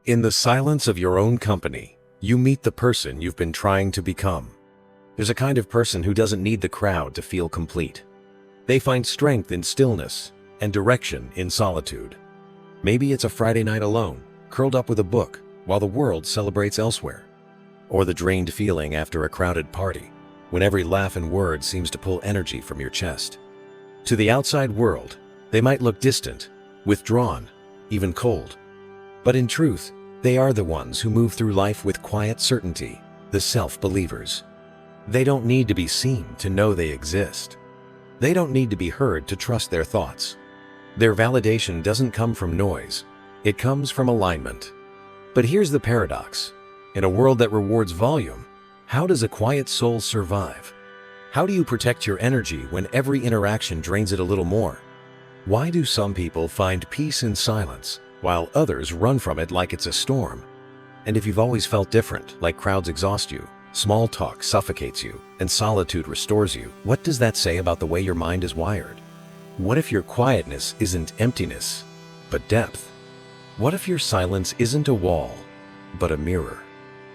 In the silence of your own company, you meet the person you've been trying to become. There's a kind of person who doesn't need the crowd to feel complete. They find strength in stillness and direction in solitude. Maybe it's a Friday night alone, curled up with a book, while the world celebrates elsewhere. Or the drained feeling after a crowded party, when every laugh and word seems to pull energy from your chest. To the outside world, they might look distant, withdrawn, even cold. But in truth, they are the ones who move through life with quiet certainty, the self-believers. They don't need to be seen to know they exist. They don't need to be heard to trust their thoughts. Their validation doesn't come from noise, it comes from alignment. But here's the paradox. In a world that rewards volume, how does a quiet soul survive? How do you protect your energy when every interaction drains it a little more? Why do some people find peace in silence, while others run from it like it's a storm? And if you've always felt different, like crowds exhaust you, small talk suffocates you, and solitude restores you, what does that say about the way your mind is wired? What if your quietness isn't emptiness, but depth? What if your silence isn't a wall, but a mirror?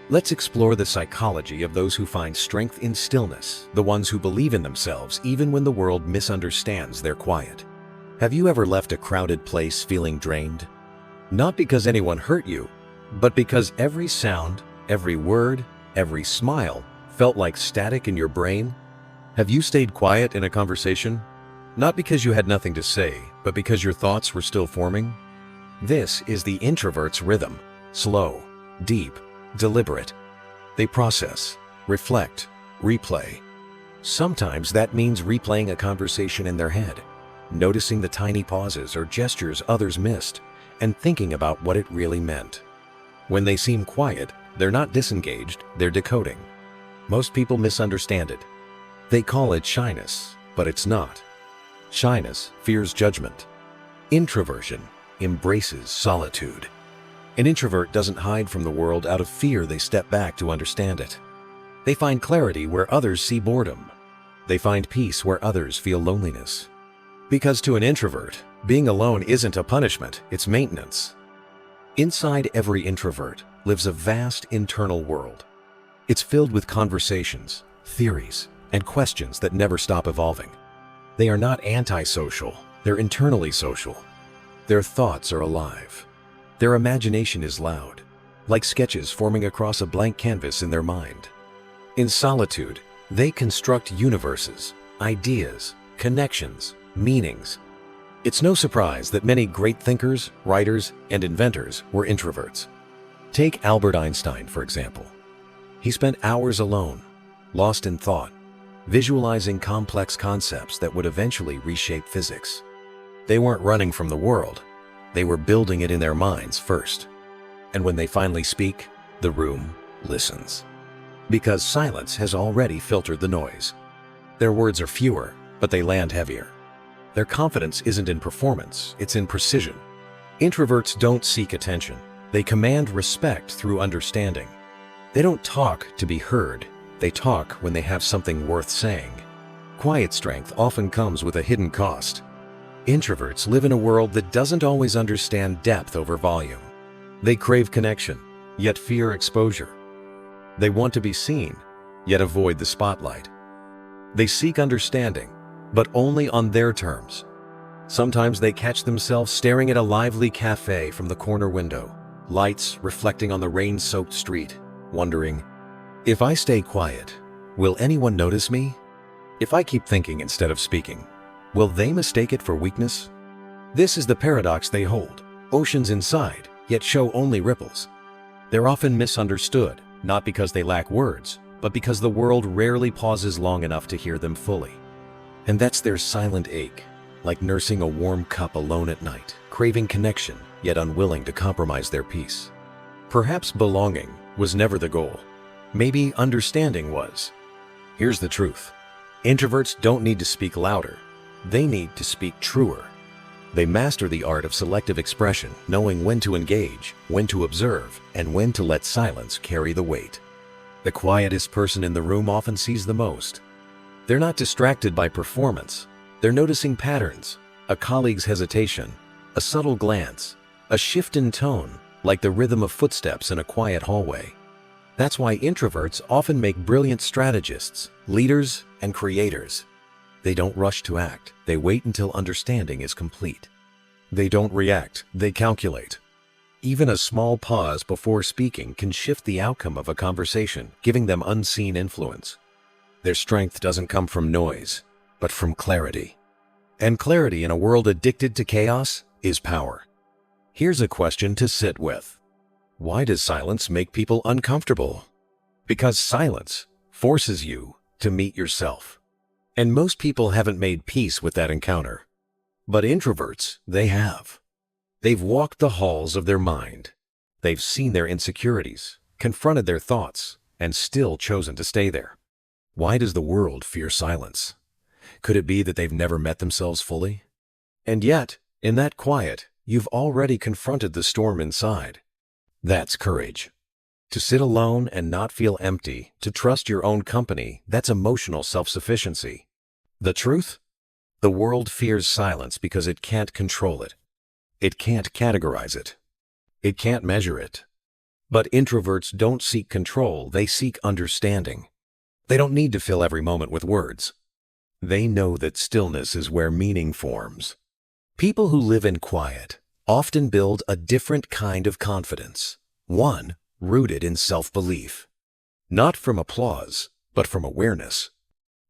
Let's explore the psychology of those who find strength in stillness, the ones who believe in themselves even when the world misunderstands their quiet. Have you ever left a crowded place feeling drained? Not because anyone hurt you, but because every sound, every word, every smile felt like static in your brain? Have you stayed quiet in a conversation? Not because you had nothing to say, but because your thoughts were still forming? This is the introvert's rhythm. Slow, deep, deliberate. They process, reflect, replay. Sometimes that means replaying a conversation in their head, noticing the tiny pauses or gestures others missed, and thinking about what it really meant. When they seem quiet, they're not disengaged, they're decoding. Most people misunderstand it. They call it shyness, but it's not. Shyness fears judgment. Introversion embraces solitude. An introvert doesn't hide from the world out of fear, they step back to understand it. They find clarity where others see boredom. They find peace where others feel loneliness. Because to an introvert, being alone isn't a punishment, it's maintenance. Inside every introvert lives a vast internal world. It's filled with conversations, theories, and questions that never stop evolving. They are not antisocial, they're internally social. Their thoughts are alive. Their imagination is loud, like sketches forming across a blank canvas in their mind. In solitude, they construct universes, ideas, connections, meanings. It's no surprise that many great thinkers, writers, and inventors were introverts. Take Albert Einstein, for example. He spent hours alone, lost in thought, visualizing complex concepts that would eventually reshape physics. They weren't running from the world, they were building it in their minds first. And when they finally speak, the room listens. Because silence has already filtered the noise. Their words are fewer, but they land heavier. Their confidence isn't in performance, it's in precision. Introverts don't seek attention. They command respect through understanding. They don't talk to be heard. They talk when they have something worth saying. Quiet strength often comes with a hidden cost. Introverts live in a world that doesn't always understand depth over volume. They crave connection, yet fear exposure. They want to be seen, yet avoid the spotlight. They seek understanding, but only on their terms. Sometimes they catch themselves staring at a lively cafe from the corner window, lights reflecting on the rain-soaked street, wondering, if I stay quiet, will anyone notice me? If I keep thinking instead of speaking, will they mistake it for weakness? This is the paradox they hold, oceans inside, yet show only ripples. They're often misunderstood, not because they lack words, but because the world rarely pauses long enough to hear them fully. And that's their silent ache, like nursing a warm cup alone at night, craving connection, yet unwilling to compromise their peace. Perhaps belonging was never the goal. Maybe understanding was. Here's the truth. Introverts don't need to speak louder. They need to speak truer. They master the art of selective expression, knowing when to engage, when to observe, and when to let silence carry the weight. The quietest person in the room often sees the most. They're not distracted by performance. They're noticing patterns, a colleague's hesitation, a subtle glance, a shift in tone, like the rhythm of footsteps in a quiet hallway. That's why introverts often make brilliant strategists, leaders, and creators. They don't rush to act, they wait until understanding is complete. They don't react, they calculate. Even a small pause before speaking can shift the outcome of a conversation, giving them unseen influence. Their strength doesn't come from noise, but from clarity. And clarity in a world addicted to chaos is power. Here's a question to sit with. Why does silence make people uncomfortable? Because silence forces you to meet yourself. And most people haven't made peace with that encounter. But introverts, they have. They've walked the halls of their mind. They've seen their insecurities, confronted their thoughts, and still chosen to stay there. Why does the world fear silence? Could it be that they've never met themselves fully? And yet, in that quiet, you've already confronted the storm inside. That's courage. To sit alone and not feel empty, to trust your own company, that's emotional self-sufficiency. The truth? The world fears silence because it can't control it. It can't categorize it. It can't measure it. But introverts don't seek control, they seek understanding. They don't need to fill every moment with words. They know that stillness is where meaning forms. People who live in quiet often build a different kind of confidence, one rooted in self-belief. Not from applause, but from awareness.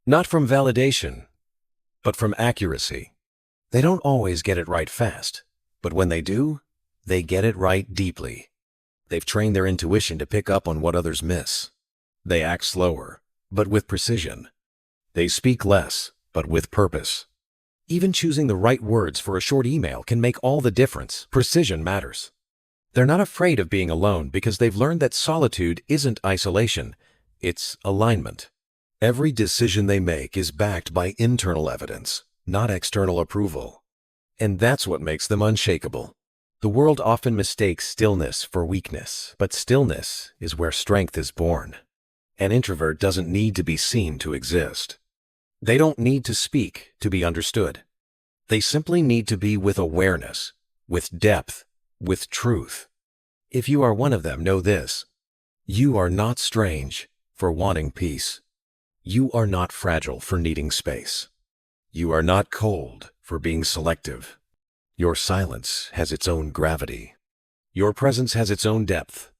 Not from validation, but from accuracy. They don't always get it right fast, but when they do, they get it right deeply. They've trained their intuition to pick up on what others miss. They act slower, but with precision. They speak less, but with purpose. Even choosing the right words for a short email can make all the difference. Precision matters. They're not afraid of being alone because they've learned that solitude isn't isolation, it's alignment. Every decision they make is backed by internal evidence, not external approval. And that's what makes them unshakable. The world often mistakes stillness for weakness, but stillness is where strength is born. An introvert doesn't need to be seen to exist. They don't need to speak to be understood. They simply need to be with awareness, with depth, with truth. If you are one of them, know this. You are not strange for wanting peace. You are not fragile for needing space. You are not cold for being selective. Your silence has its own gravity. Your presence has its own depth.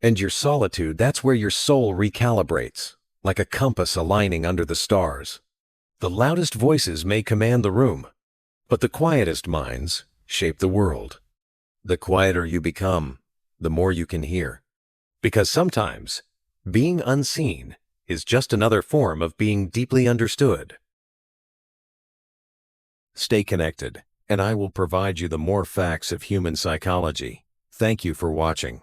And your solitude, that's where your soul recalibrates, like a compass aligning under the stars. The loudest voices may command the room, but the quietest minds shape the world. The quieter you become, the more you can hear. Because sometimes, being unseen is just another form of being deeply understood. Stay connected, and I will provide you the more facts of human psychology. Thank you for watching.